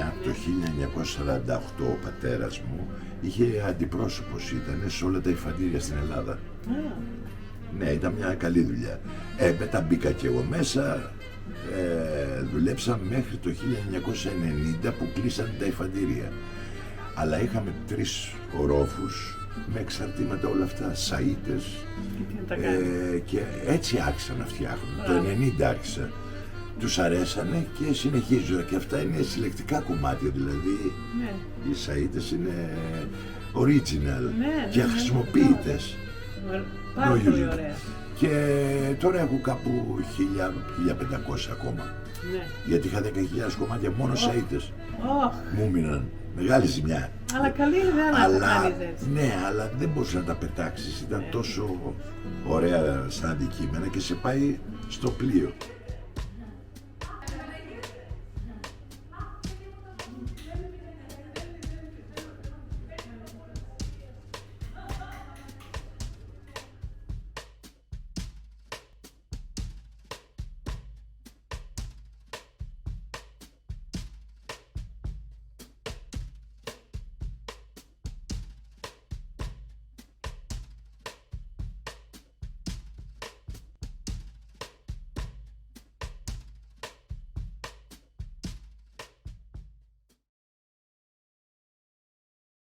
από το 1948 ο πατέρας μου είχε αντιπρόσωπος, ήταν σε όλα τα υφαντήρια στην Ελλάδα. Ναι, ήταν μια καλή δουλειά. Μετά μπήκα και εγώ μέσα, δουλέψαμε μέχρι το 1990 που κλείσαν τα υφαντήρια. Αλλά είχαμε 3 ορόφους με εξαρτήματα όλα αυτά, σαΐτες, και έτσι άρχισαν να φτιάχνουν. Το 90 άρχισα. Τους αρέσανε και συνεχίζω, και αυτά είναι συλλεκτικά κομμάτια, δηλαδή οι σαΐτες είναι original και χρησιμοποιητές. Πάρα πολύ ωραία. Και τώρα έχω κάπου 1.000-1.500 ακόμα. Γιατί είχα 10.000 κομμάτια μόνο σαΐτες. Μου μείναν. Μεγάλη ζημιά. Αλλά καλή ιδέα να το κάνεις έτσι. Ναι, αλλά δεν μπορούσε να τα πετάξεις. Ήταν τόσο ωραία σαν αντικείμενα και σε πάει στο πλοίο.